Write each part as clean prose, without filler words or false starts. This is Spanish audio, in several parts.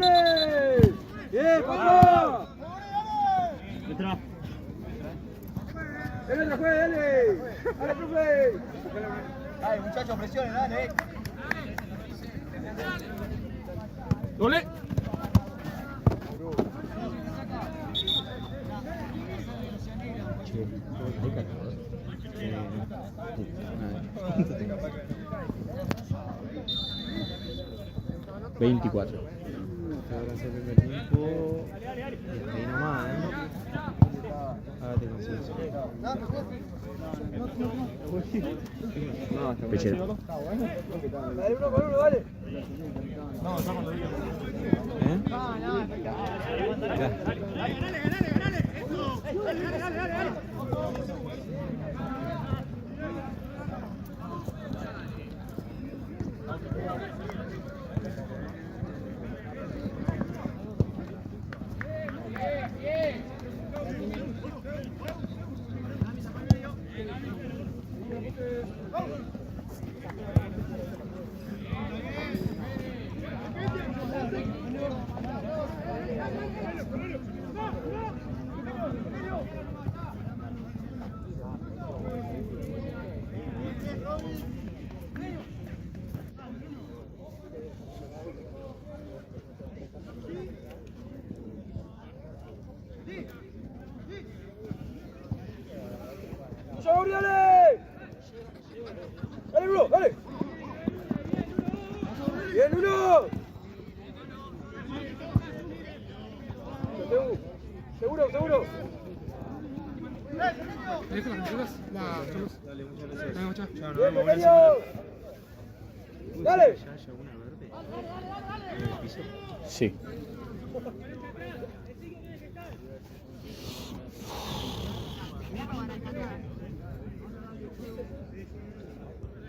dale! ¡Bien, papá! Detrás. ¡Dale, juegue, dale! ¡Dale, profe! Dale, muchachos, presionen, dale. ¡Dole! Sí. 24. Ahora hace el primer tiempo. Ahí nomás, Ahora te consigo. No, está pechero. Dale, uno por uno, dale. ¡Chauri, dale! ¡Dale, Bruno, dale! ¡Bien, Bruno! ¡Seguro, seguro! Dale, muchas gracias. Chao, nos ¡Bien, vemos. pequeño! ¡Dale! ¿Ya llegó una verde? ¿En el piso? Sí.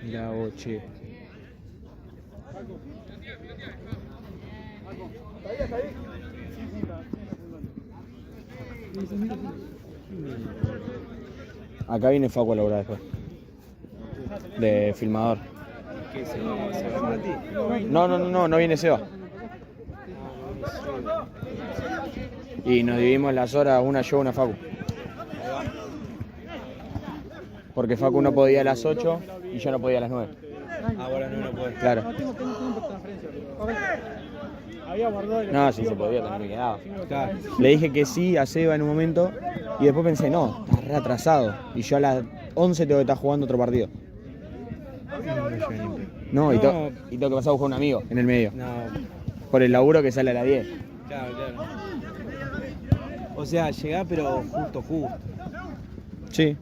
Mira, che. Está ahí. Acá viene Facu a laburar después. De filmador. ¿Qué se va Mati? No viene Seba. Y nos dividimos las horas, una yo, una Facu. Porque Facu no podía a las 8 y yo no podía a las 9. Ah, bueno, no puede. Claro. Había guardado el... No, sí se podía, también me quedaba. Claro. Le dije que sí a Seba en un momento y después pensé, no, está re atrasado. Y yo a las 11 tengo que estar jugando otro partido. No, y tengo que pasar a buscar un amigo en el medio. No, Por el laburo que sale a las 10. claro. O sea, llegá pero justo. Sí.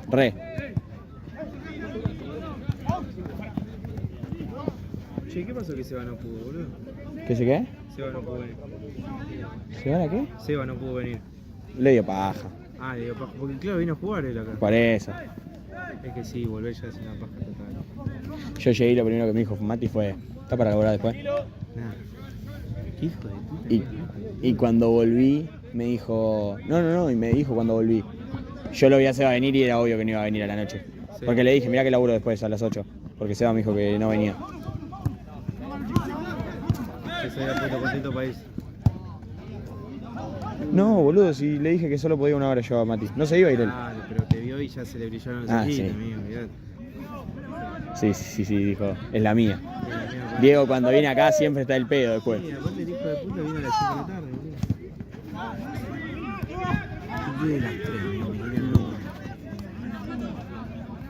Re. Che, ¿qué pasó que Seba no pudo, boludo? ¿Qué sé qué? Seba no pudo venir. ¿Se van a qué? Seba no pudo venir. Le dio paja. Ah, le digo, porque claro, vino a jugar él acá. Por eso. Es que sí, volver ya es una paja total. Yo llegué y lo primero que me dijo Mati fue, ¿está para laburar después? Nada. ¿Qué hijo de puta? Y cuando volví, me dijo, no, y me dijo cuando volví. Yo lo vi a Seba venir y era obvio que no iba a venir a la noche. Sí. Porque le dije, mirá que laburo después a las 8. Porque Seba me dijo que no venía. Que se había puesto contento para irse. No, boludo, si le dije que solo podía una hora yo a Mati. No se iba a ir él. Claro, pero te vio y ya se le brillaron los Ah, ojitos, sí. amigo, mirá. Sí, dijo, es la mía. Diego cuando viene acá siempre está el pedo después. Sí, aparte el hijo de puta vino a las 5 de la tarde, boludo. Yo de las 3, amigo, me quería el número.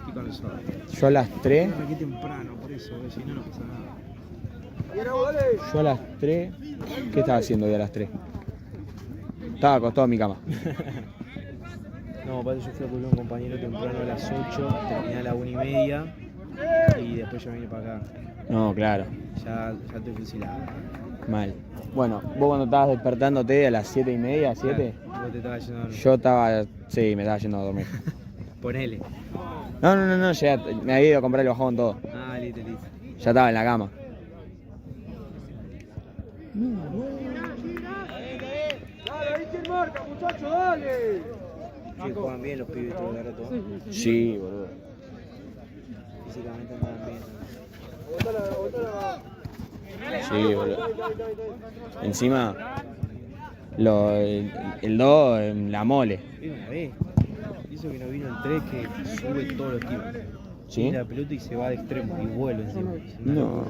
Y con eso. Yo a las 3, Aquí temprano, por eso, porque si no, no pasa nada. yo a las 3, ¿qué estaba haciendo hoy a las 3? Estaba acostado en mi cama. No, aparte yo fui a cubrir a un compañero temprano a las 8, terminé a la 1:30 y después yo vine para acá. No, claro, Ya estoy fusilado. mal. Bueno, vos cuando estabas despertándote a las 7:30, 7, Vos te estabas yendo a dormir. yo estaba, sí, me estaba yendo a dormir. Ponele. No, ya me había ido a comprar el bajón todo. Ah, listo. Ya estaba en la cama. Dale, ahí quién marca, muchacho, dale. Sí, juegan bien los pibes todo el rato. Sí, boludo. Físicamente andan bien. Botala. Sí, boludo. Encima, el 2, la mole. Era una vez. Hizo que no vino el 3 que sube todos los tiros. ¿Sí? Tira la pelota y se va de extremo y vuelve encima. No.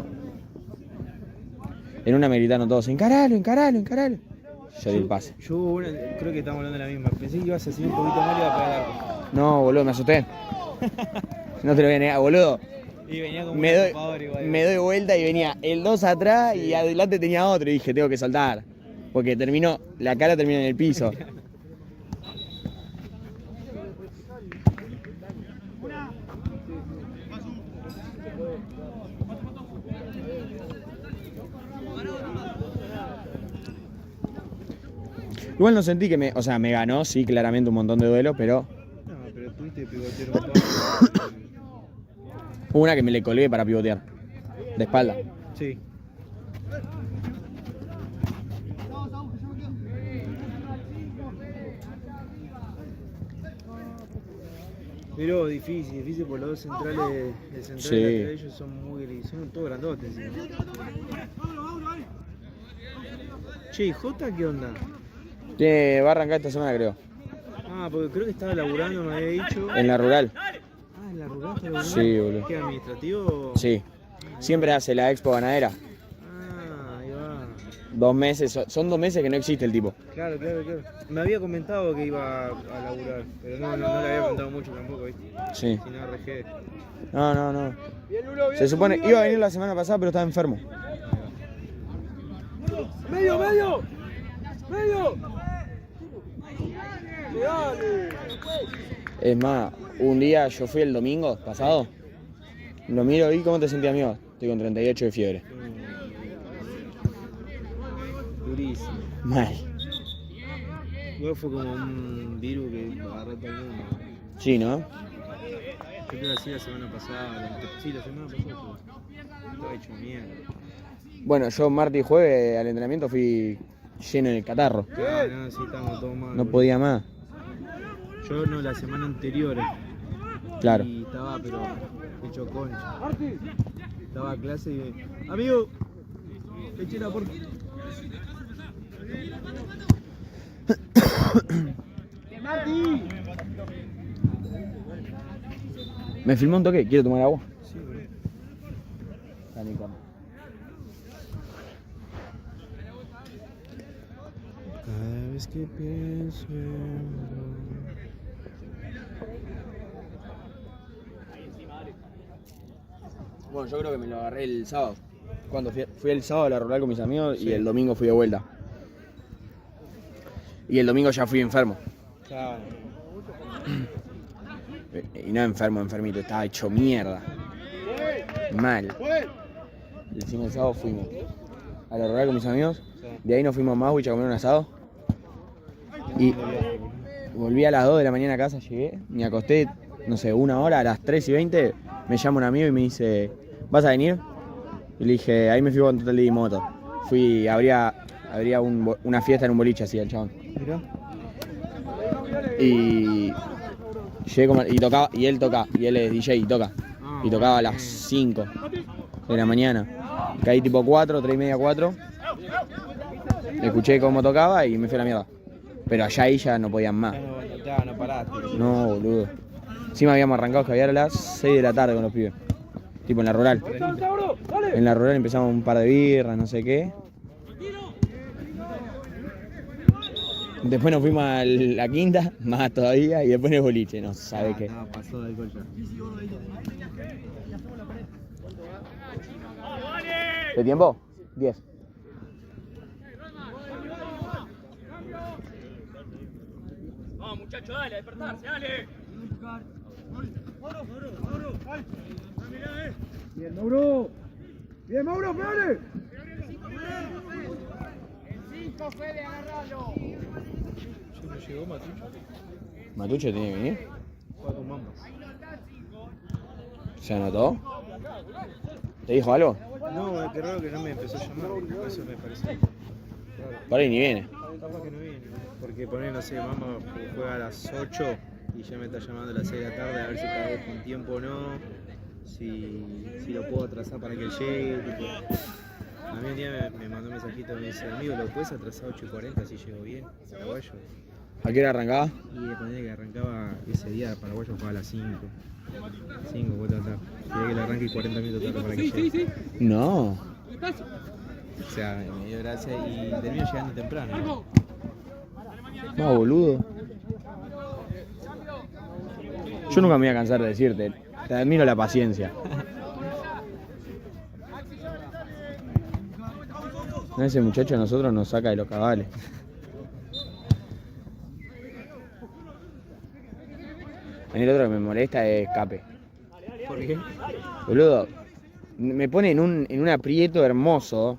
En una me gritaron todos, encaralo. Yo di el pase. Yo creo que estamos hablando de la misma. Pensé que ibas a hacer un poquito más y iba a pegar algo. No, boludo, me asusté. No te lo voy a negar, boludo. Y venía como Me un doy, topador igual. me doy vuelta y venía el 2 atrás y adelante tenía otro y dije, tengo que saltar. Porque la cara terminó en el piso. Igual no sentí que o sea, me ganó, sí, claramente un montón de duelos, pero No, pero tuviste que pivotear un poco. hubo una que me le colgué para pivotear. De espalda. Sí. Pero difícil porque los dos centrales, el central Sí. y el lateral de ellos son todos grandotes. ¿Sí? Che, ¿y Jota qué onda? Va a arrancar esta semana, creo. Ah, porque creo que estaba laburando, me había dicho. En la rural. Ah, en la rural está laburando. Sí, boludo. ¿Qué, administrativo? Sí. Siempre hace la expo ganadera. Ah, ahí va. 2 meses, son 2 meses que no existe el tipo. Claro. Me había comentado que iba a laburar, pero no le había comentado mucho tampoco, ¿viste? Sí. Si no, RG. No. Bien, Lulo, bien. Se supone, iba a venir la semana pasada, pero estaba enfermo. ¡Medio! Dale. Es más, un día yo fui el domingo pasado, lo miro y ¿cómo te sentías, amigo? Estoy con 38 de fiebre. Durísimo. Mal. Igual fue como un virus que agarró todo el mundo. Sí, ¿no? Yo creo que así la semana pasada. Sí, la semana pasada estaba hecho mierda. Bueno, yo martes y jueves al entrenamiento fui lleno de catarro. No, sí, estábamos todos mal. No boludo. podía más. Yo no, la semana anterior. Claro. Y estaba, pero hecho concha. Estaba a clase y. ¡Amigo! Eché la puerta. Me filmó un toque, ¿quiero tomar agua? Sí, boludo. Dale, come. Cada vez que pienso en... Bueno, yo creo que me lo agarré el sábado. Cuando fui el sábado a la rural con mis amigos Sí. y el domingo fui de vuelta. Y el domingo ya fui enfermo. Claro. Y no enfermito, estaba hecho mierda. Mal. Encima el sábado fuimos a la rural con mis amigos. Sí. De ahí nos fuimos a Maswich a comer un asado. Y volví a las 2 de la mañana a casa, llegué, me acosté, no sé, 1 hora, a las 3:20 me llama un amigo y me dice, ¿vas a venir? Y le dije, ahí me fui con Total Moto. Fui, habría una fiesta en un boliche así, el chabón. Mirá. Y llegué como, y tocaba, y él es DJ y toca. Y tocaba a las 5 de la mañana. Caí tipo 4, 3:30, 4. Escuché cómo tocaba y me fui a la mierda. Pero allá ahí ya no podían más. No paraste. No, boludo. Encima habíamos arrancado a escabiar a las 6 de la tarde con los pibes. Tipo en la rural. En la rural empezamos un par de birras, no sé qué. Después nos fuimos a la quinta, más todavía, y después en el boliche, no sabe qué. No, pasó de alcohol ya. ¿De tiempo? 10. Vamos, muchachos, dale, a despertarse, dale. Bien, Mauro. Bien, Mauro, pegale. ¿Ya no llegó Matucho? ¿Matucho tiene que venir? Juega con Mambas. ¿Se anotó? ¿Te dijo algo? No, es que raro que no me empezó a llamar. Eso me parece raro. Por ahí ni viene. Capaz que no viene. Porque poner, no sé, Mamba juega a las 8 y ya me está llamando a las 6 de la tarde a ver si está con tiempo o no. Si lo puedo atrasar para que él llegue. Tipo. A mí un día me mandó un mensajito, me dice, amigo, ¿lo puedes atrasar 8:40 así llego bien? Paraguayo. ¿A qué hora arrancaba? Y le ponía que arrancaba ese día, Paraguayo jugaba a las 5. 5, 4 de la tarde. Quería que le arranque 40 minutos tarde para que llegue. No. O sea, me dio gracia y termino llegando temprano. No, boludo. Yo nunca me voy a cansar de decirte. Te admiro la paciencia. Ese muchacho a nosotros nos saca de los cabales. A mí el otro que me molesta es Cape. ¿Por qué? Boludo, me pone en un aprieto hermoso.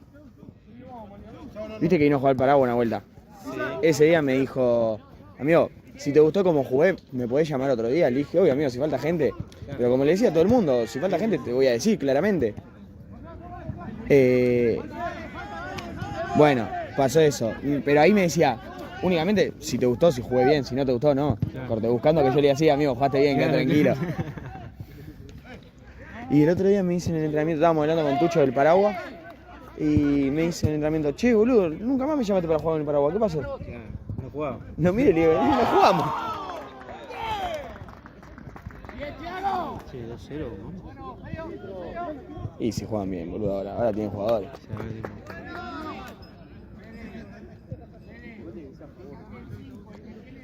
¿Viste que vino a jugar Paraguay una vuelta? Sí. Ese día me dijo, amigo, si te gustó como jugué, ¿me podés llamar otro día? Le dije, obvio, amigo, si falta gente. Pero como le decía a todo el mundo, si falta gente te voy a decir claramente. Bueno, pasó eso. Pero ahí me decía, únicamente si te gustó, si jugué bien, si no te gustó, no. Claro. Corte, buscando que yo le decía, amigo, jugaste bien, quédate tranquilo. Y el otro día me dice en el entrenamiento, estábamos hablando con Tucho del Paraguay, y me dice en el entrenamiento, che, boludo, nunca más me llamaste para jugar en el Paraguay, ¿qué pasó? Claro, no jugaba. No, mire, le digo, no jugamos. Sí, 2-0, ¿no? Y si juegan bien, boludo, ahora tienen jugadores. O sea,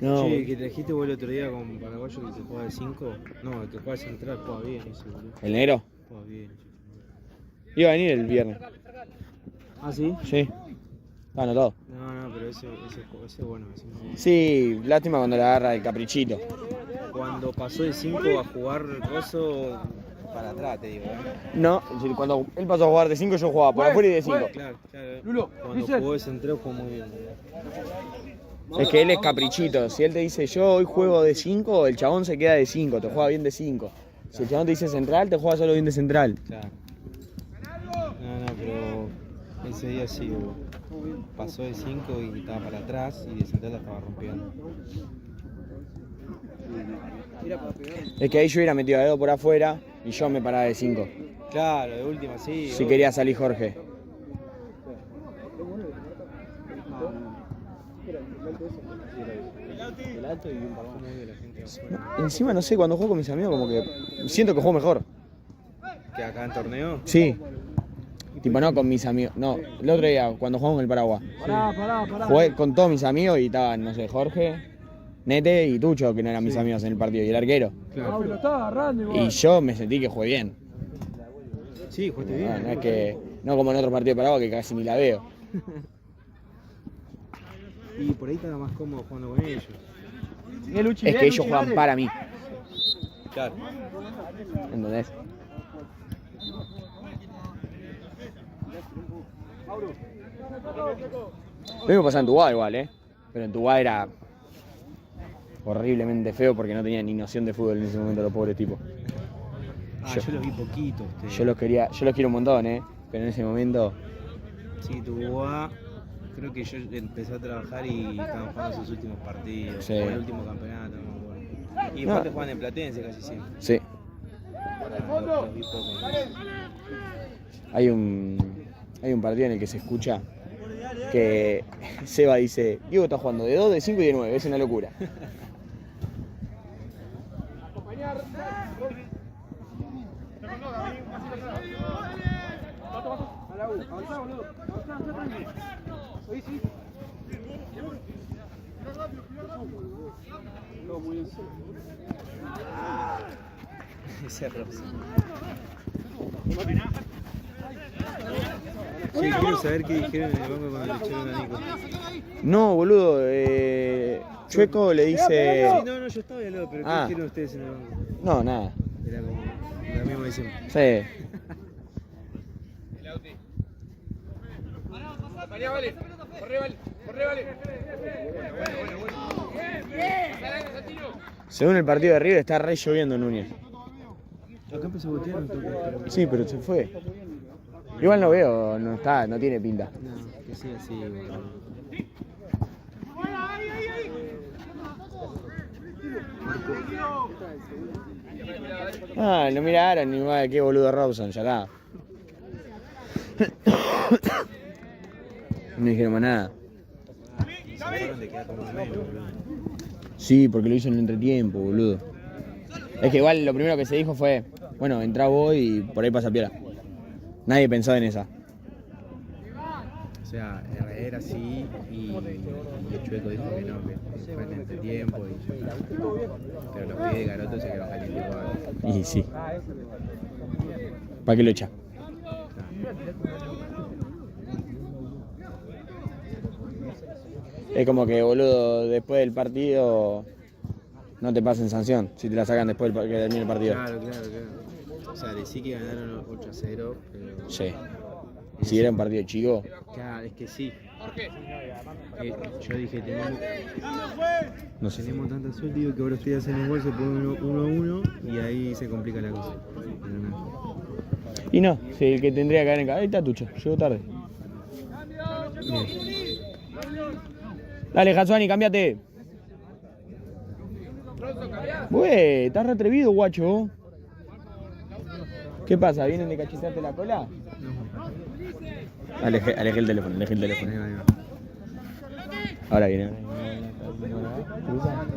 No, che, que trajiste vos el otro día con Paraguayo que se juega de 5. No, el que juega de central juega bien ese, boludo. ¿el negro? Juega bien ese. Iba a venir el viernes. ¿Ah, sí? Sí. Está anotado. No, pero ese bueno. Ese muy bueno. Sí, lástima cuando le agarra el caprichito. Cuando pasó de 5 a jugar coso para atrás, te digo. No, cuando él pasó a jugar de 5, yo jugaba por afuera y de 5. Claro. Lulo, Cuando Vicente. jugó de central jugó muy bien. Es que él es caprichito. Si él te dice, yo hoy juego de 5, el chabón se queda de 5, te juega bien de 5. Si el chabón te dice central, te juega solo bien de central. Claro. No, pero ese día sí, boludo. Pasó de 5 y estaba para atrás y de central la estaba rompiendo. Es que ahí yo hubiera metido a dedo por afuera y yo me paraba de 5. Claro, de última sí. Si quería salir Jorge. El alto y un balón medio de la gente afuera. Encima, no sé, cuando juego con mis amigos, como que siento que juego mejor. ¿Que acá en torneo? Sí. Tipo, no con mis amigos. No, el otro día, cuando jugamos en el Paraguay. Pará. Jugué con todos mis amigos y estaban, no sé, Jorge, Nete y Tucho, que no eran mis amigos en el partido, y el arquero. Claro. Lo estaba agarrando Y igual. yo me sentí que jugué bien. Sí, jugaste bien. No es que, no como en otros partidos de Paraguay que casi ni la veo. Y por ahí estaba más cómodo jugando con ellos. Es que ellos juegan para mí, Claro. ¿entendés? Lo mismo pasaba en Tubá igual, pero en Tubá era horriblemente feo porque no tenían ni noción de fútbol en ese momento los pobres tipos. Yo los vi poquito. Yo los quiero un montón, pero en ese momento Sí, Tubá, creo que yo empecé a trabajar y estaban jugando sus últimos partidos. Sí. Fue el último campeonato, no me acuerdo. Y después No. te juegan en Platense casi siempre. sí. Los vi poco. Hay un partido en el que se escucha que Seba dice, Diego está jugando de 2, de 5 y de 9, es una locura. Avanzá, boludo. Avanzá, tranquilo. Sí. No, muy bien. Ese Rosa. Sí, quiero saber qué dijeron en el banco cuando le echaron a Nico. No, boludo, Chueco le dice... Sí, no, yo estaba ahí al lado, pero ¿qué dijeron ustedes en el banco? No, nada. Era como lo mismo de siempre. Sí. Corre, vale. Según el partido de River está re lloviendo Núñez. Acá empezó a botear un toque, pero... Sí, pero se fue. Igual no veo, no tiene pinta. No, que sea así, boludo. Ah, lo miraron igual, qué boludo Robson, ya está. No dijeron más nada. Se acuerdan de quedar como medio, boludo. Sí, porque lo hizo en el entretiempo, boludo. Es que igual lo primero que se dijo fue, bueno, entrá vos y por ahí pasa piola. Nadie pensó en esa. O sea, era así y el Chueco dijo que no, que fue en este tiempo. Pero los pibes de Garoto se quedaron calientes igual. Y sí. ¿Para qué lo echa? Es como que, boludo, después del partido no te pasen sanción si te la sacan después que termine el partido. Claro. O sea, decí que ganaron 8-0, pero... Sí. Si era un partido chico. Claro, es que sí. Yo dije, No sé. tenemos tanta suerte, digo que ahora ustedes hacen un gol, se pone 1-1 y ahí se complica la cosa. Pero no. Y no, sí, el que tendría que haber en casa. Ahí está Tucho, llegó tarde. Bien. Dale, Hatsuani, cámbiate. Güey, estás re atrevido, guacho. ¿Qué pasa? ¿Vienen de cachetarte la cola? Alejé el teléfono, alejé el teléfono. Ahí va. Ahora viene.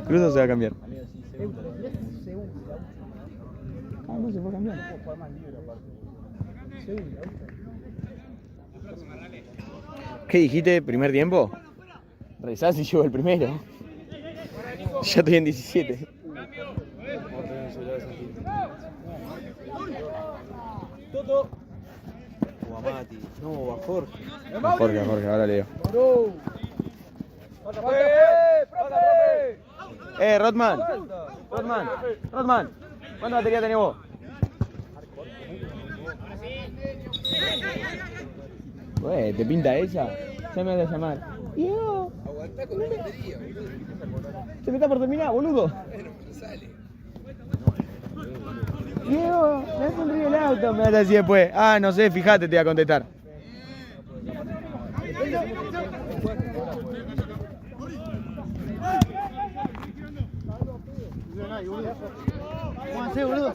Cruza o se va a cambiar. Ah, no se fue a cambiar. ¿Qué dijiste? ¿Primer tiempo? Rezá si llevo el primero. Ya estoy en 17. O a Mati. No, o a Jorge. A Jorge, ahora leo. Rodman. ¿Cuánta batería tenés vos? Güey, ¿te pinta esa? Ya me vas a llamar. Diego. Aguantá con la batería, boludo. Se me está por terminar, boludo. Diego, me has sonrido el auto, me vas a decir después. Ah, no sé, fíjate, te voy a contestar. Pónganse, boludo.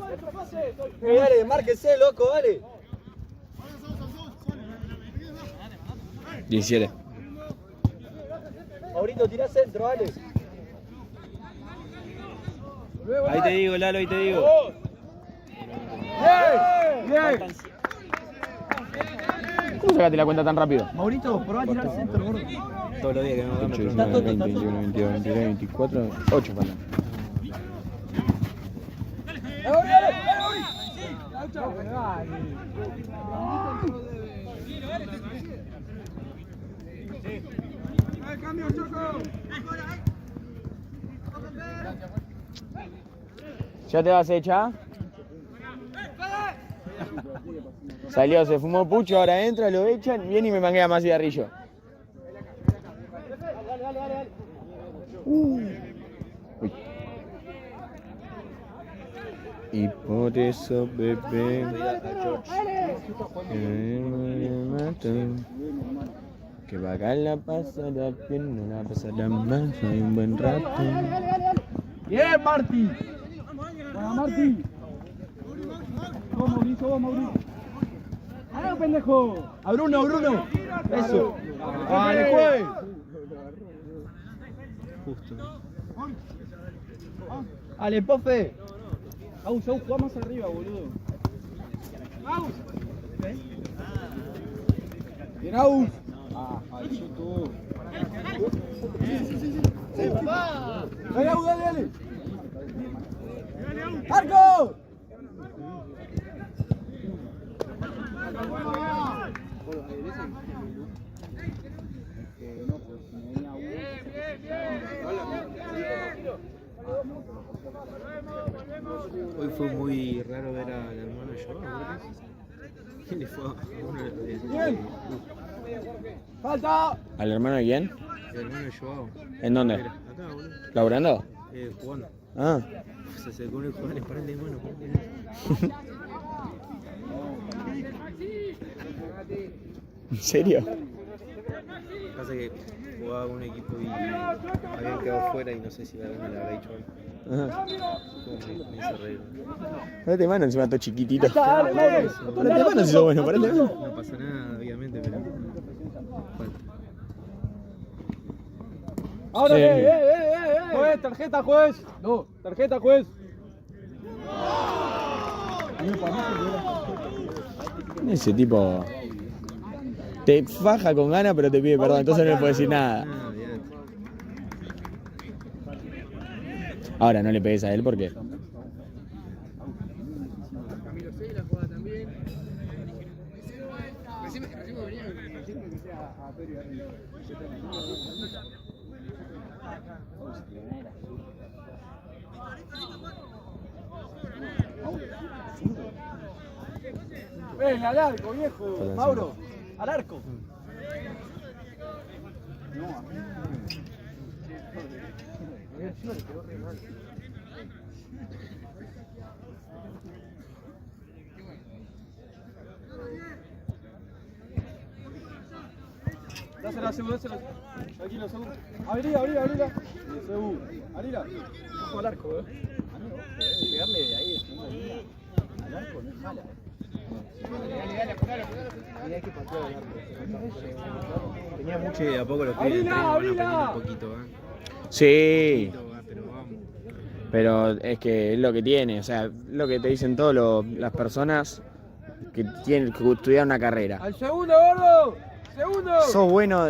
Dale, márquese, loco, dale. 17. Maurito, tirá centro, dale. Ahí te digo, Lalo, ahí te digo. Bien. ¿Cómo sacaste la cuenta tan rápido? Maurito, probá a tirar centro, gordo. Todos los días que me dan 8, 19, 20, 21, 22, 23, 24, 8 faltan. ¿Ya te vas a echar? Salió, se fumó pucho, ahora entra, lo echan, viene y me manguea más cigarrillo. Uy. Y por eso, bebé, que va acá la pasará bien, no la pasará más, hay un buen rato. Bien, Marti. Buena, Marti. Vos, Mauricio, vos, Mauricio. ¡Ah, pendejo! A Bruno. Eso. Dale, juegue. Justo. Dale, Pofe. Aus, jugá más arriba, boludo. ¡Aus! Bien, Aus. Al chuto. Dale, Aus, dale. ¡Arco! Hoy fue muy raro ver al hermano de Joao, ¿no? ¿Qué le fue a uno de ¡Falta! ¿Al hermano de quién? El hermano de Joao. ¿En dónde? Acá, boludo. ¿Laburando? Jugando. Ah, Se acercó con el jugador, le paré de mano. Paré de mano. ¿en serio? Pasa que jugaba con un equipo y habían quedado fuera y no sé si la le habrá dicho algo. Ajá. Me hizo reír. Parate mano, encima todo chiquitito. Dale, dale. Parate mano si sos bueno, parate mano. No pasa nada, obviamente, pero falta. Ahora, juez, tarjeta, juez. No, tarjeta, juez. Ese tipo te faja con ganas, pero te pide perdón, entonces no le puedo decir nada. Ah, olvidate. Ahora no le pegues a él porque. Ven, al arco, viejo. Perdón, Mauro, al arco. Dásela, Sebu, dásela. Tranquilo, Sebu. Abrila. Sebu, abrila. Ojo al arco, pegarle de ahí, al arco, no jala, Tenía mucho y de a poco los pibes entrenan, van aprendiendo un poquito, Sí, pero vamos. pero es que es lo que tiene, o sea, lo que te dicen todas las personas que tienen que estudiar una carrera. ¡Al segundo, gordo! ¡Segundo! Sos bueno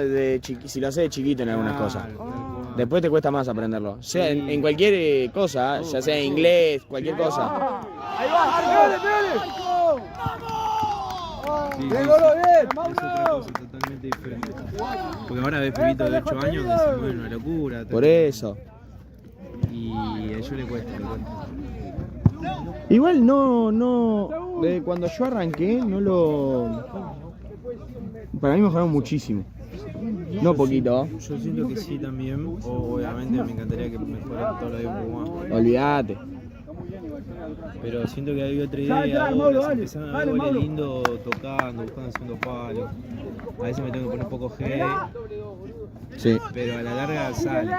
si lo haces de chiquito en algunas cosas. Después te cuesta más aprenderlo. O sea, en cualquier cosa, ya sea en inglés, cualquier cosa. ¡Ahí va! ¡Pégale! Sí, ¡Bien, gordo, bien! es otra cosa totalmente diferente. Porque ahora ves pibitos de 8 años que se mueven una locura. Por eso. Y a ellos le cuesta. Igual cuando yo arranqué, para mí mejoraron muchísimo. No poquito. Yo siento que sí también. Obviamente me encantaría que mejoren todos los días un poco más. Olvídate. Pero siento que hay otra idea ahora, se empezaron a ver goles lindos tocando, buscando el segundo palo. A veces me tengo que poner un poco G, Sí. pero a la larga sale.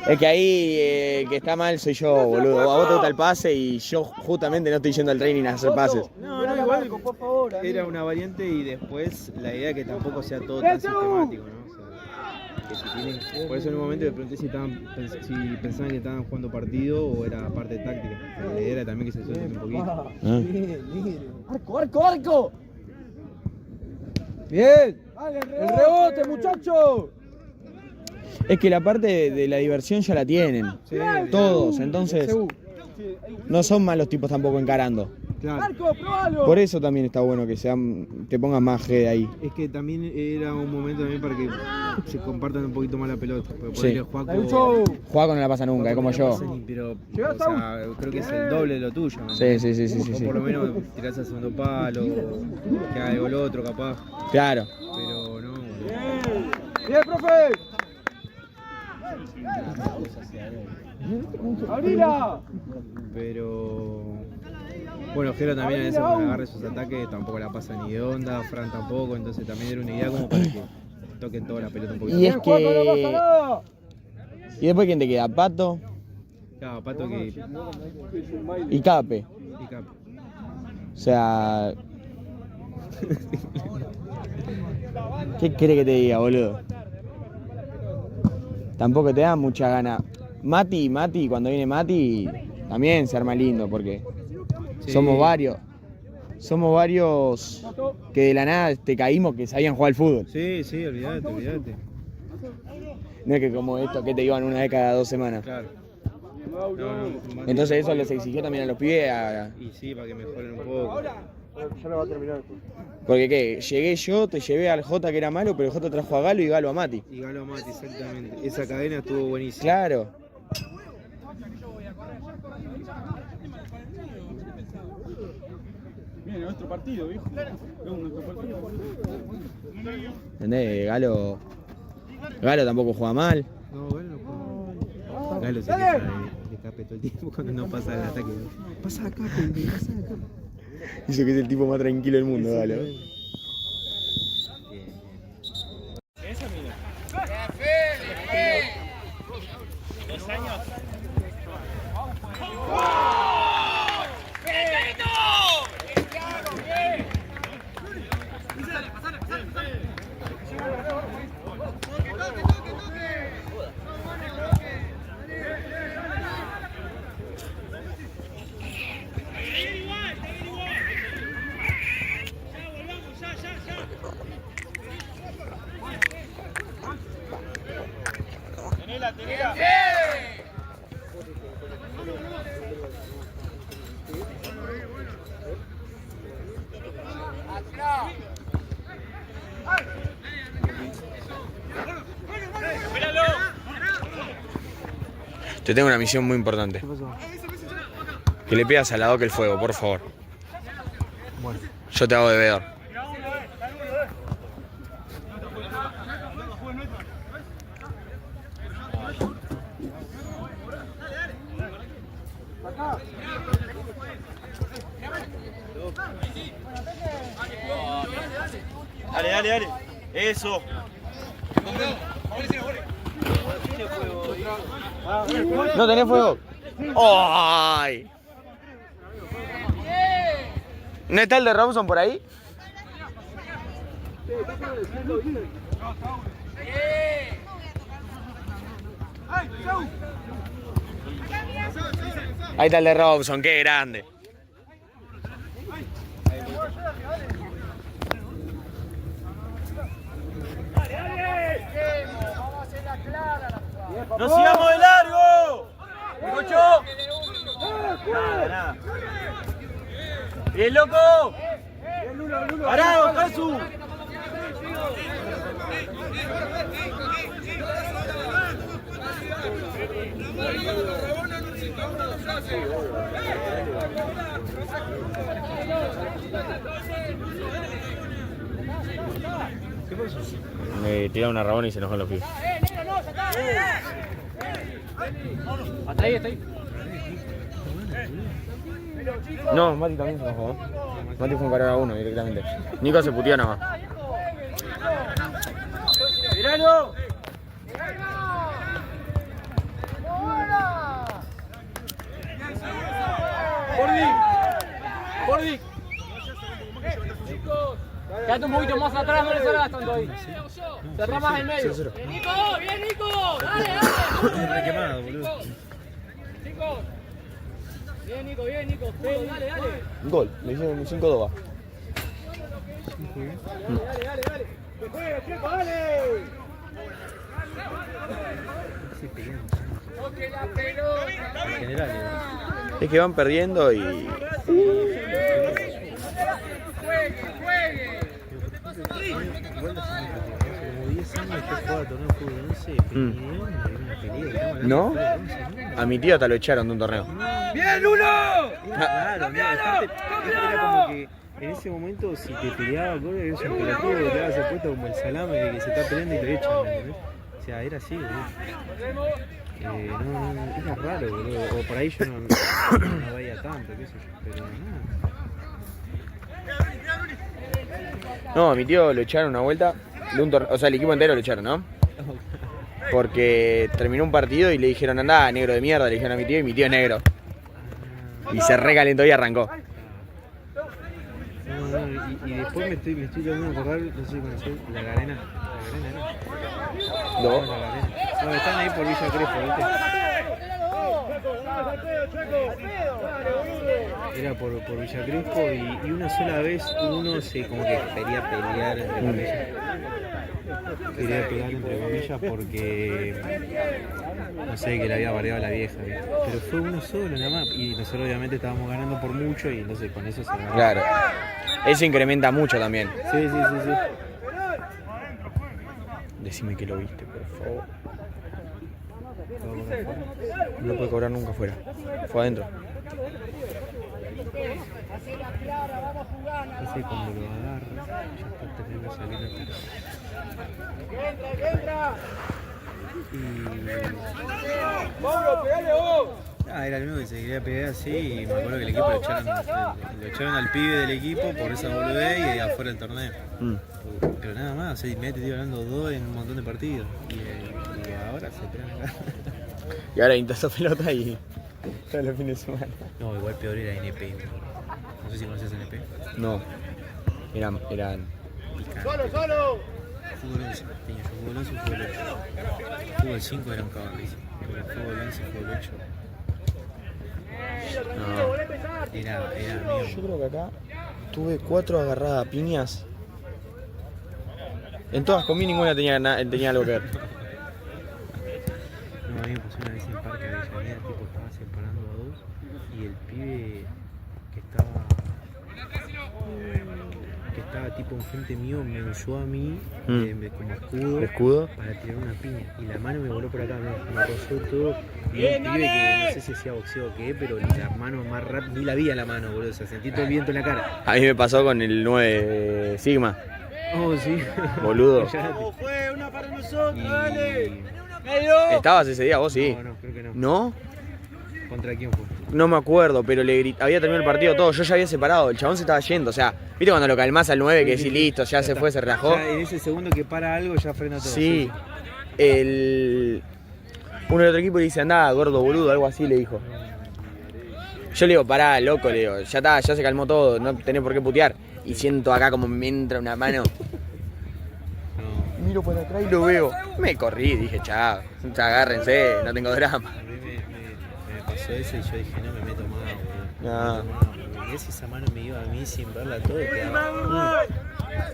Es que ahí el que está mal soy yo, boludo. A vos te gusta el pase y yo justamente no estoy yendo al training a hacer pases. No, igual era una variante y después la idea es que tampoco sea todo tan sistemático, ¿no? O sea, que si tienen, por eso en un momento me pregunté si pensaban que estaban jugando partido o era parte táctica. Pero la idea era también que se suelten un poquito. ¡Arco! ¡Bien! ¡El rebote, muchacho! Es que la parte de la diversión ya la tienen. Sí, Todos, entonces no son malos tipos tampoco encarando. claro. ¡Arco, probalo! Por eso también está bueno que te pongas más G ahí. Es que también era un momento también para que se compartan un poquito más la pelota. Porque por ahí Sí. el Juaco Juaco no la pasa nunca, es como yo. pero o sea, creo que es el doble de lo tuyo, ¿no? Sí. O por lo menos tirás al segundo palo, que haga el gol otro capaz. Claro. Pero no, ¡Bien, profe! ¡Abrila! pero bueno, Jero también a veces cuando agarra esos ataques tampoco la pasa ni de onda, Fran tampoco, entonces también era una idea como para que toquen toda la pelota un poquito. Y es que. ¿Y después quién te queda? Pato Claro, Pato que y Cape. y Cap. O sea. ¿Qué querés que te diga, boludo? Tampoco te da mucha gana. Mati, cuando viene Mati, también se arma lindo porque Sí. somos varios que de la nada te caímos que sabían jugar al fútbol. Sí, olvídate. No es que como esto que te iban una vez cada 2 semanas. Claro. No, Entonces eso les exigió también a los pibes y sí, para que mejoren un poco. porque ¿qué? Llegué yo, te llevé al Jota que era malo, pero el Jota trajo a Galo y Galo a Mati. Y Galo Mati, exactamente. Esa cadena estuvo buenísima. Claro. Bien, nuestro partido, viejo. Nuestro partido. ¿Entendés? Galo tampoco juega mal. No, Galo no juega. Galo se queja de Cape todo el tiempo cuando no pasa el ataque. Pasa acá, pasa acá. Dice que es el tipo más tranquilo del mundo, Galo. Te tengo una misión muy importante. ¿Qué pasó? Que le pegas al lado que el fuego, por favor. Bueno. Yo te hago deber. Dale, dale, dale. Eso. ¿No tenés fuego? ¡Ay! ¿No está el de Robson por ahí? Ahí está el de Robson, qué grande. ¡Nos sigamos de largo! ¡Cocho! Nada, nada. ¡Bien, loco! ¡Parado, Casu! ¿Qué pasó? Me tiraron una rabona y se enojan los pibes. Hasta ahí, hasta ahí. No, Mati también se enojó. Mati fue un cargar a uno directamente. Nico se puteó nada más. ¡Miralo! Bordi. Quédate un poquito más atrás, no le salgas tanto ahí. Cerrá más en medio. Bien, Nico, bien, Nico. Dale, dale. Re quemado, boludo. Nico. Bien, Nico, bien, Nico. Dale, dale. Gol, le hicieron 5-2. Dale. ¡Que juegue, Checo, dale! ¡Toque la pelota! En general, Es que van perdiendo y. ¡Juegue! igual como 10 años que jugaba torneo de fútbol 11, pero ni de dónde había una pelea. ¿No? A mi tío hasta lo echaron de un torneo. ¡Bien, Lulo! Claro, mira, aparte, era como que en ese momento si te peleaba con eres un pelotudo, te dabas el puesto como el salame de que se está peleando y te echan, ¿me entendés? O sea, era así, boludo. No, era raro, boludo. O por ahí yo no veía tanto, qué sé yo, pero no. No, a mi tío lo echaron una vuelta de un torneo. O sea, el equipo entero lo echaron, ¿no? Porque terminó un partido y le dijeron, andá, negro de mierda, le dijeron a mi tío, y mi tío es negro. Y se recalentó y arrancó. No, y después me estoy tratando de acordar, no sé si conocés, la Garena. No. La Garena. No, están ahí por Villa Crespo, ¿viste? Era por Villa Crespo y una sola vez uno se como que quería pelear entre comillas. Quería pelear entre comillas porque no sé, que le había bardeado a la vieja, ¿viste? Pero fue uno solo nada más y nosotros obviamente estábamos ganando por mucho y entonces con eso se ganó. Claro. Eso incrementa mucho también. Sí. Decime que lo viste, por favor. No lo puede cobrar nunca afuera. Fue adentro. Ese cuando lo agarra, ya está teniendo que salir a tirar. Era el único que se quería pegar así y me acuerdo que el equipo lo echaron al pibe del equipo por esa boludez y afuera del torneo. Pero nada más, o sea, me estoy ganando 2 en un montón de partidos y ahora se pegan acá. Y ahora intentó pelota y todos los fines de semana. No, igual peor era NP. No sé si conoces NP. No. Eran. ¡Solo! Fútbol 11, tenía yo fútbol 11 y fútbol 8. Fútbol 5 era un caballo, pero fútbol 11 y fútbol 8 No. era Yo mío. creo que acá tuve 4 agarradas a piñas. En todas comí, ninguna tenía algo que ver. No, a mí me pasó una vez en Parque Avellaneda, tipo estaba separando a 2 y el pibe que estaba tipo enfrente mío me usó a mí como escudo, ¿Escudo? para tirar una piña. Y la mano me voló por acá, me rozó todo. Y un pibe que no sé si hacía boxeo o qué, pero la mano más rápida, ni la vi a la mano, boludo. O sea, sentí todo el viento en la cara. A mí me pasó con el 9 Sigma, Oh, sí. boludo. Fue una para nosotros, Y... dale. ¿Estabas ese día vos? Sí. No, creo que no. ¿No? ¿Contra quién fue? No me acuerdo, pero había terminado el partido todo, yo ya había separado, el chabón se estaba yendo, o sea, ¿viste cuando lo calmás al 9 que decís listo, ya se está. fue, se relajó? Ya en ese segundo que para algo ya frena todo. Sí. Uno del otro equipo le dice, andá, gordo boludo, algo así le dijo. Yo le digo, pará, loco, le digo, ya está, ya se calmó todo, no tenés por qué putear. Y siento acá como me entra una mano. Miro por atrás y lo veo. Me corrí, dije, chao, agárrense, no tengo drama. A mí me pasó eso y yo dije, no me meto más, boludo. Ah. Mirá si esa mano me iba a mí sin verla todo, quedaba.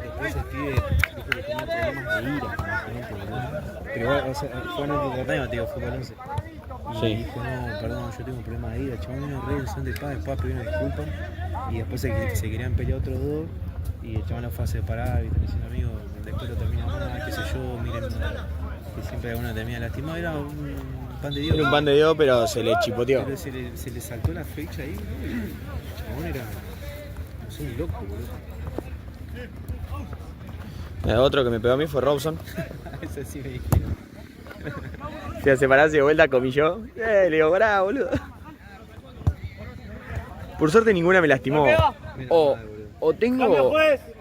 Después el pibe dijo que tenía problemas de ira, imagínate, boludo. Pero igual, o sea, fue en el torneo, te digo, fue para 11. Y Sí. dijo, no, perdón, yo tengo un problema de ira. El chabón vino re del son de paz, después pidió una disculpa. Y después se querían pelear otros dos. Y el chabón lo fue a separar, y me diciendo, amigo, después lo termina mal, qué sé yo, miren, que siempre alguna termina lastimado. Era un pan de Dios. Era un pan de Dios, pero se le chipoteó. Pero se le saltó la fecha ahí, boludo, y el chabón era, no sé, un loco, boludo. Otro que me pegó a mí fue Robson. Eso sí me dijeron. Se separase de vuelta, comí yo. Le digo, pará, boludo. Por suerte ninguna me lastimó. O tengo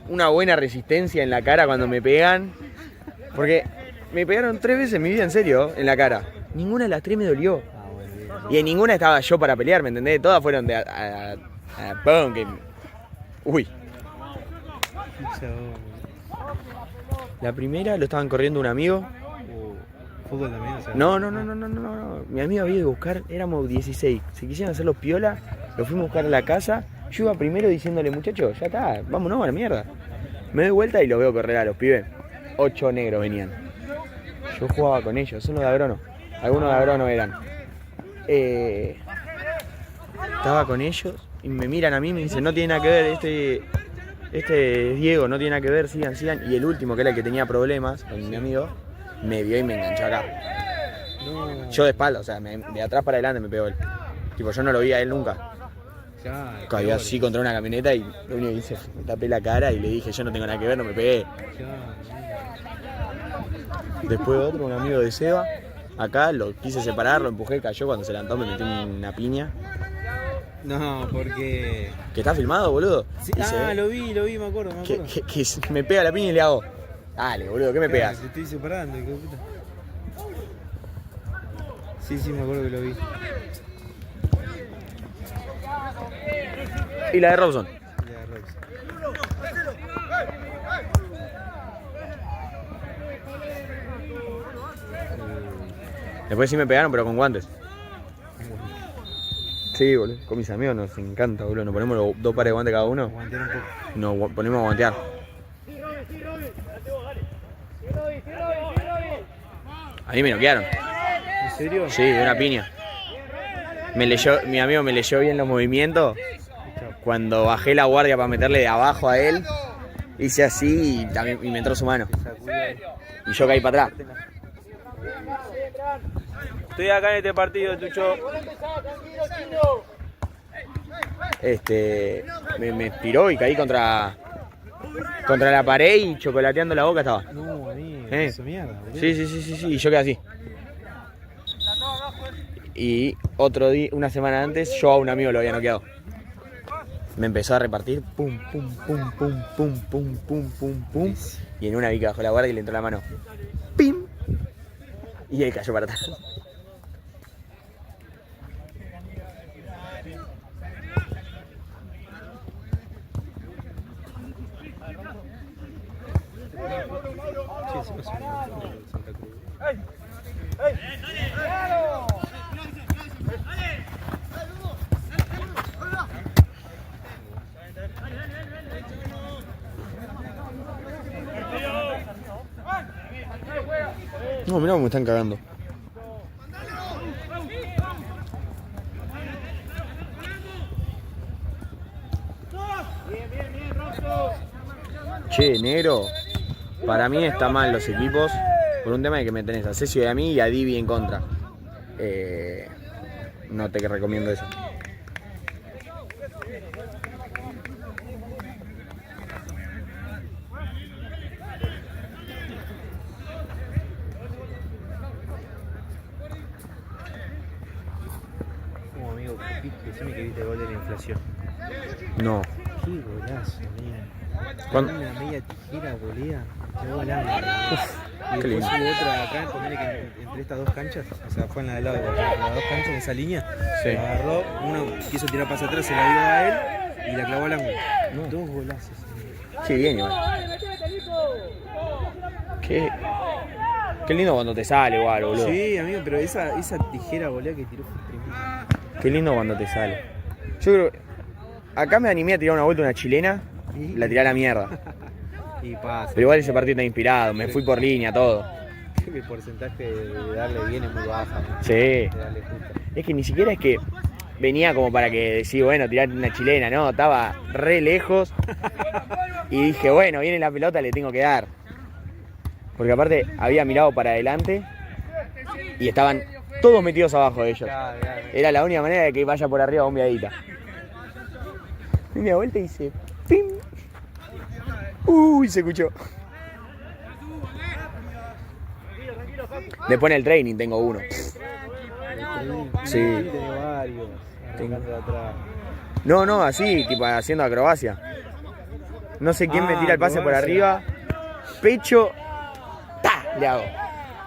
una buena resistencia en la cara cuando me pegan. Porque me pegaron 3 veces en mi vida, en serio, en la cara. Ninguna de las 3 me dolió. Y en ninguna estaba yo para pelear, ¿me entendés? Todas fueron de ¡pum! Que... Uy. La primera lo estaban corriendo un amigo. Fútbol también, o sea. No. Mi amigo había ido a buscar, éramos 16. Se quisieron hacer los piola, lo fuimos a buscar a la casa. Yo iba primero diciéndole, muchachos, ya está, vámonos a la mierda. Me doy vuelta y los veo correr a los pibes. 8 negros venían. Yo jugaba con ellos, uno de Agrono. Algunos de Agrono eran. Estaba con ellos y me miran a mí y me dicen, no tiene nada que ver, este es Diego, no tiene nada que ver, sigan. Y el último, que era el que tenía problemas, con mi amigo, me vio y me enganchó acá. No. Yo de espalda, o sea, de atrás para adelante me pegó él. Tipo, yo no lo vi a él nunca. Claro, Cayó así contra una camioneta y lo único que hice fue me tapé la cara y le dije, yo no tengo nada que ver, no me pegué. Después otro, un amigo de Seba, acá lo quise separar, lo empujé, cayó, cuando se levantó me metí una piña. No, porque... Que está filmado, boludo. Sí, Y se ve lo vi, me acuerdo. que me pega la piña y le hago, dale, boludo, ¿qué me pegas? Te estoy separando, hijo de puta. Sí, me acuerdo que lo vi. Y la de Robson. Ya, Rox. Después sí me pegaron, pero con guantes. Sí, boludo. Con mis amigos nos encanta, boludo. Nos ponemos los 2 pares de guantes cada uno. Aguantar un poco. Y nos ponemos a guantear. A mí me noquearon. ¿En serio? Sí, de una piña. Mi amigo me leyó bien los movimientos. Cuando bajé la guardia para meterle de abajo a él, hice así y me entró su mano. Y yo caí para atrás. Estoy acá en este partido, Tucho. Me tiró y caí contra la pared y chocolateando la boca estaba. No, amigo, eso mierda, boludo. Sí, y yo quedé así. Y otro día, una semana antes, yo a un amigo lo había noqueado. Me empezó a repartir, pum. Y en una vi que bajó la guardia y le entró la mano. ¡Pim! Y él cayó para atrás. Sí, se pasó en Santa Cruz. No, mirá cómo me están cagando. Che, negro, para mí está mal los equipos por un tema de que me tenés a Cesio y a mí y a Divi en contra. No te recomiendo eso. Como amigo, decime que viste el gol de la inflación. No. Qué golazo, amigo. ¿Cuándo? Una media tijera volea. Qué golazo. Y Qué después lindo. hubo otra acá, ponele que entre estas dos canchas, o sea, fue en la del lado de las dos canchas, en esa línea, Sí. la agarró, uno quiso tirar para atrás, se la dio a él y la clavó al ángulo. No. Dos golazos, amigo. Qué bien, igual. Qué lindo cuando te sale igual, boludo. Sí, amigo, pero esa tijera volea que tiró fue tremenda. Qué lindo cuando te sale. Yo creo que acá me animé a tirar una vuelta una chilena, la tiré a la mierda. Y pasa. Pero igual ese partido está inspirado, me fui por línea, todo. Creo que el porcentaje de darle bien es muy baja, ¿no? Sí. De darle justo. Es que ni siquiera es que venía como para que decir, bueno, tirar una chilena, no, estaba re lejos. Y dije, bueno, viene la pelota, le tengo que dar. Porque aparte había mirado para adelante y estaban todos metidos abajo de ellos. Claro, claro. Era la única manera de que vaya por arriba bombeadita. Y me da vuelta y dice, ¡pim! ¡Uy! Se escuchó. Después en el training tengo uno. Sí. Tiene varios. Tengo. Arrancando de atrás. No, así, tipo haciendo acrobacia. No sé quién me tira el pase por acrobacia. arriba. Pecho. ¡Ta! Le hago.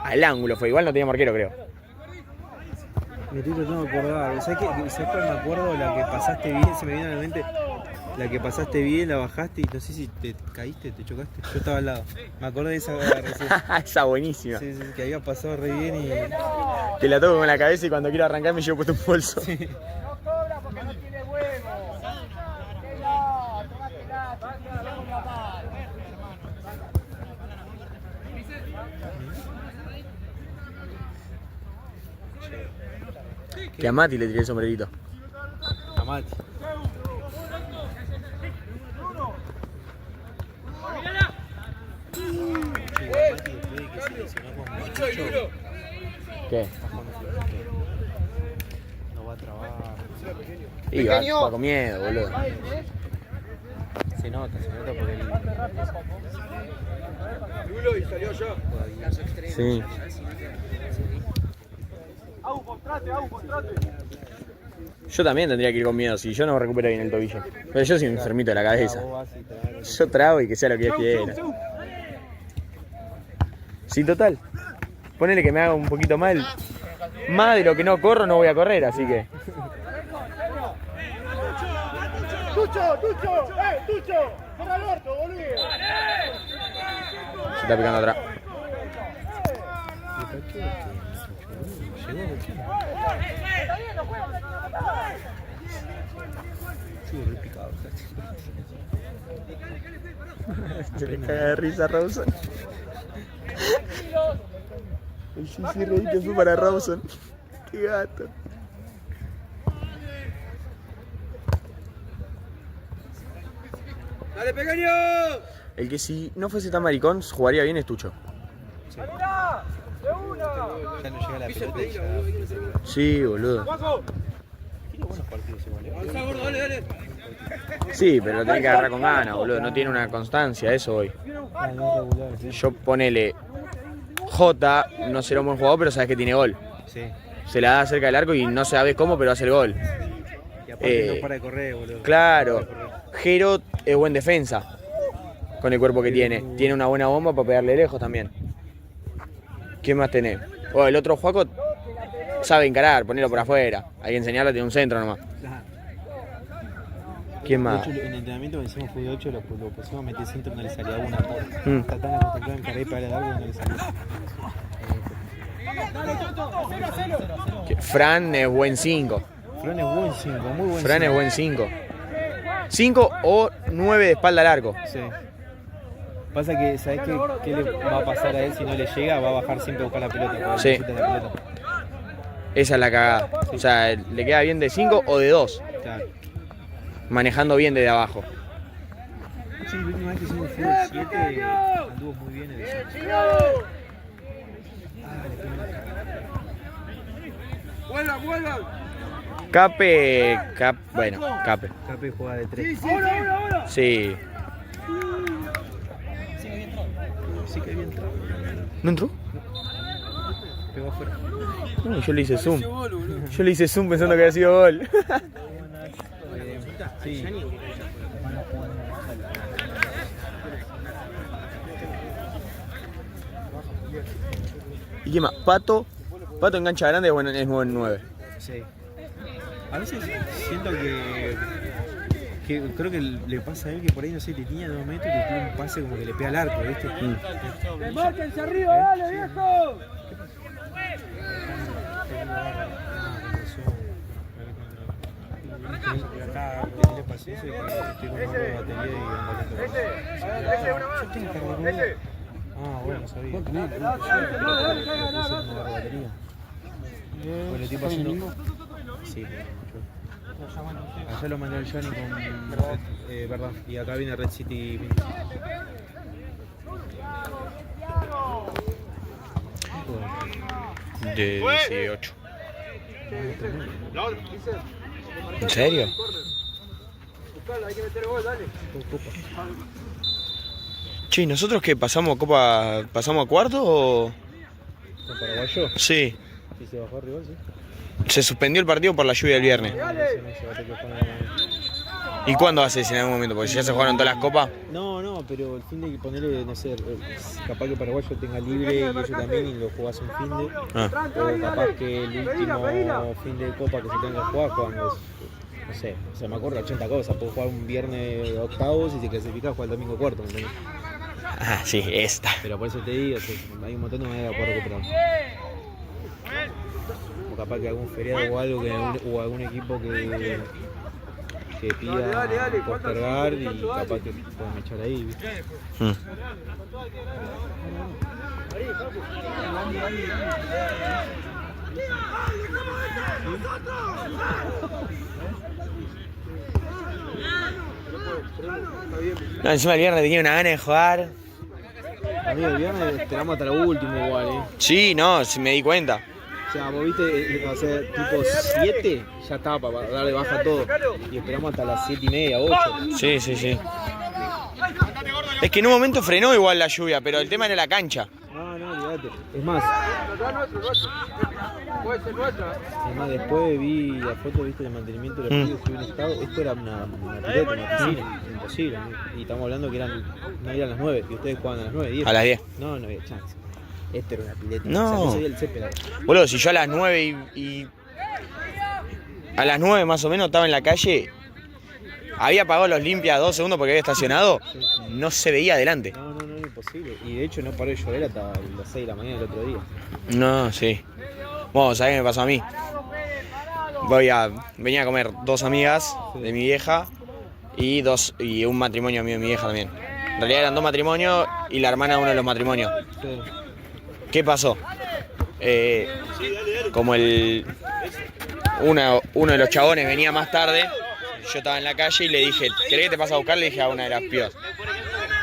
Al ángulo fue. Igual no tenía marquero, creo. Me estoy tratando de acordar. ¿Sabes cuál me acuerdo? La que pasaste bien, se me viene a la mente. La que pasaste bien, la bajaste y no sé si te caíste, te chocaste. Yo estaba al lado. Me acordé de esa recién. Esa buenísima. Sí, que había pasado re bien y. Que la toco con la cabeza y cuando quiero arrancar me llevo puesto un bolso. Que a Mati le tiré el sombrerito. A Mati. ¿Qué? No va a trabar. Y va con miedo, boludo. Se nota porque el. Y salió yo. Sí. Yo también tendría que ir con miedo si yo no recupero bien el tobillo. Pero yo soy un enfermito de la cabeza. Yo trago y que sea lo que Dios quiera. Sí, total. Ponele que me haga un poquito mal. Más de lo que no corro, no voy a correr, así que. ¡Tucho! ¡Cierra el orto, boludo! Se está picando atrás. Se le caga de risa a Rawson. El Gigi Rey que fue para Rawson. Qué gato. ¡Dale, pequeño! El que si no fuese tan maricón jugaría bien es Tucho. Ya no llega la pelota y ya. Sí, boludo. Tiene buenos partidos igual. Dale. Sí, pero lo tenés que agarrar con ganas, boludo. No tiene una constancia, eso hoy. No regular, sí. Yo ponele J, no será un buen jugador, pero sabes que tiene gol. Sí. Se la da cerca del arco y no sabes cómo, pero hace el gol. Y aparte no para de correr, boludo. Claro, Jero es buen defensa con el cuerpo que tiene. Tiene una buena bomba para pegarle lejos también. ¿Quién más tenés? Oh, el otro Juaco sabe encarar, ponerlo por afuera. Hay que enseñarle a tener un centro nomás. Claro. ¿Quién más? De hecho, en el entrenamiento cuando hicimos fútbol 8 lo pusimos a meter centro, no le salía una por. Mm. Está tan acostumbrado a encarar y pegarle al árbol, no le salía. Fran es buen 5. Fran es buen 5, muy buen Fran es cinco. buen 5. 5 o 9 de espalda al arco. Sí. Pasa que, ¿sabes qué le va a pasar a él si no le llega? Va a bajar siempre a buscar la pelota. porque Sí. necesita la pelota. Esa es la cagada. O sea, le queda bien de 5 o de 2. Claro. Manejando bien desde abajo. Sí, la última vez que hicimos fútbol 7 anduvo muy bien el Cape. Bueno, Cape. Cape juega de 3. Sí. Sí que había entrado. ¿No entró? Pegó afuera. No, yo le hice zoom. Yo le hice zoom pensando que había sido gol. Sí. ¿Y qué más? Pato engancha grande, bueno, es nuevo en 9. Sí. A veces siento que creo que le pasa a él que por ahí, no sé, te tenía 2 metros y te tira un pase como que le pega al arco, ¿viste? ¡Márquense arriba, dale, viejo! Acá le pasé eso y estoy con una batería y ¡Ese! Ah, bueno, no sabía. Bueno, el tipo haciendo... Sí, allá lo mandó el Johnny con... verdad, y acá viene Red City. De 18. ¿En serio? Che, ¿nosotros qué? ¿Pasamos Copa? ¿Pasamos a cuarto o...? ¿Con paraguayo? Sí. Sí, se bajó arriba, sí. Se suspendió el partido por la lluvia del viernes. ¿Y cuándo haces en algún momento? Porque si ya se jugaron todas las copas. No, pero el fin de que ponerle, no sé, capaz que Paraguayo tenga libre y ellos también y lo jugás un fin de. O capaz que el último fin de copa que se tenga que jugar, juegan los, no sé, se me acuerdo 80 cosas. Puedo jugar un viernes octavos y si clasificás jugar el domingo cuarto, ¿me entendés? Ah, sí, esta. Pero por eso te digo, hay un montón de maneras de poder recuperar. O capaz que algún feriado o algo o algún equipo que pida postergar y capaz que puedan echar ahí, ¿viste? No, encima el viernes tenía una gana de jugar. A mí el viernes esperamos hasta lo último igual, Sí, no, sí me di cuenta. O sea, vos viste, o sea, tipo 7 ya estaba para darle baja a todo. Y esperamos hasta las 7:30, 8. Sí. Es que en un momento frenó igual la lluvia, pero el tema era la cancha. No, olvídate. Es más, después vi la foto, viste, del mantenimiento del partido, subí un estado. Esto era una pileta, una piscina, imposible. Y estamos hablando que no eran las 9, y ustedes jugaban a las 9, 10. A las 10. No había chance. Esto era una pileta. No. O sea, el césped. Boludo, si yo a las 9 y... A las 9 más o menos estaba en la calle, había apagado los limpias 2 segundos porque había estacionado, no se veía adelante. No, imposible. Y de hecho no paró de llover hasta las 6 de la mañana del otro día. No, sí. Bueno, ¿sabés qué me pasó a mí? Venía a comer 2 amigas de mi vieja y un matrimonio mío de mi vieja también. En realidad eran 2 matrimonios y la hermana de uno de los matrimonios. Sí. ¿Qué pasó? Como uno de los chabones venía más tarde, yo estaba en la calle y le dije, ¿querés que te pase a buscar? Le dije a una de las pibas.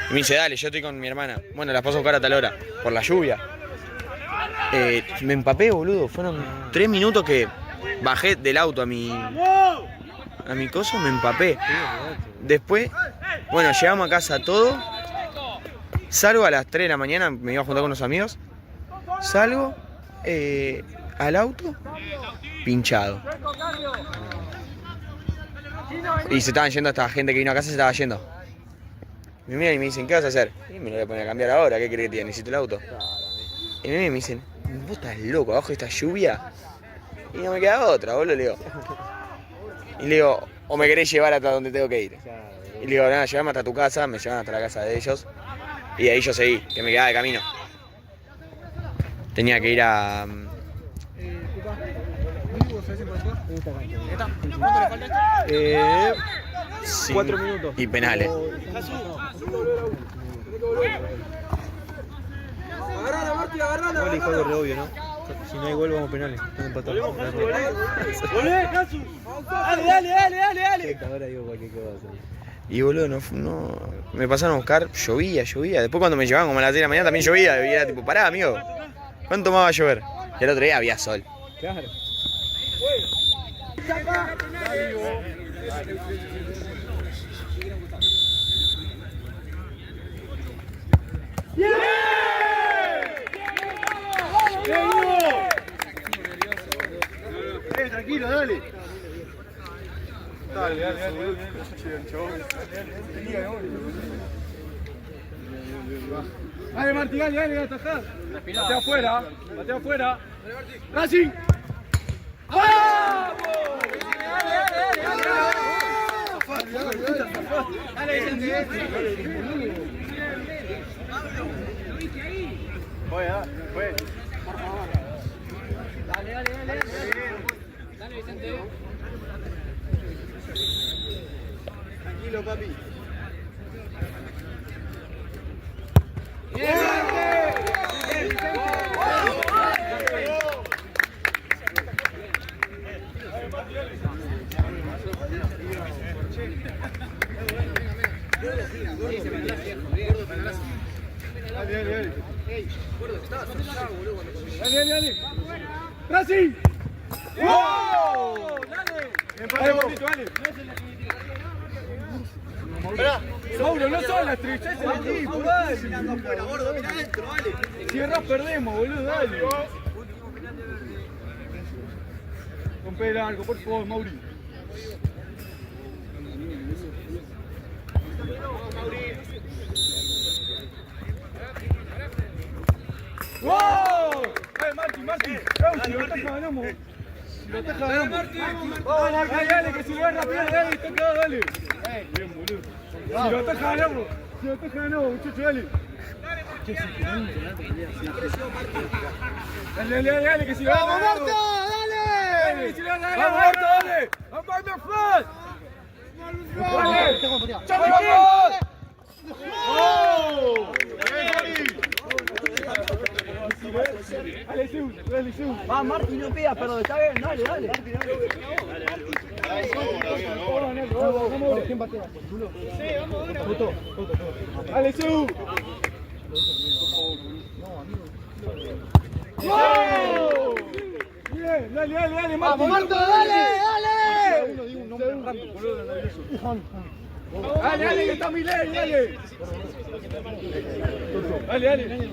Y me dice, dale, yo estoy con mi hermana. Bueno, las paso a buscar a tal hora, por la lluvia. Me empapé, boludo. Fueron 3 minutos que bajé del auto a mi coso, me empapé. Después, bueno, llegamos a casa todo. Salgo a las 3 de la mañana, me iba a juntar con unos amigos. Salgo al auto, pinchado. Y se estaban yendo, esta gente que vino a casa se estaba yendo. Me miran y me dicen, ¿qué vas a hacer? Y me lo voy a poner a cambiar ahora, ¿qué crees que tiene? Necesito el auto. Y me miran y me dicen, vos estás loco, abajo de esta lluvia. Y no me queda otra, boludo, le digo. Y le digo, o me querés llevar hasta donde tengo que ir. Y le digo, nada, llévame hasta tu casa, me llevan hasta la casa de ellos. Y de ahí yo seguí, que me quedaba de camino. Tenía que ir a... Sí, 4 minutos. y penales. Igual hijo algo re obvio, ¿no? Si no hay gol, vamos a penales. No empatamos. ¡Dale! Ahora digo cualquier cosa. Y boludo, no, me pasaron a buscar, llovía. Después cuando me llevaban como a las 6 de la mañana también llovía. Y era tipo, pará, amigo, ¿cuánto más va a llover? Y el otro día había sol. Claro. Tranquilo, dale. Dale. Dale, Martí, dale, atajá. Batea afuera. Racing. ¡Vamos! Dale, Fue. Por favor. Dale. Dale, Vicente. Tranquilo, papi. Dale. ¡Racing! ¡Wow! ¡Dale! Mauro, no son las tres, es el equipo, dale. Si errás perdemos, boludo, dale. Rompe el arco, por favor, Mauri. ¡Wow! Martín. Si lo ataja, ganamos. Vamos, dale, que si lo vas rápido, dale, toca, dale. Bien, boludo. Si lo ataja, ganamos. Muchachos, dale. Dale, que si lo vas ¡vamos, Marta! ¡Dale! Que si lo vas a ganar, ¡vamos, Marta, dale! ¡Vamos, ¡Vamos! Dale, Seu. Va, Martín, no pegas, pero está bien, dale. Vamos, ¿quién batea? Dale, Seu. ¡Wow! Bien, dale, Martín. ¡Vamos, Marto, dale! Dale, que está Milei, dale. Dale.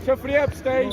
Jeffrey Epstein.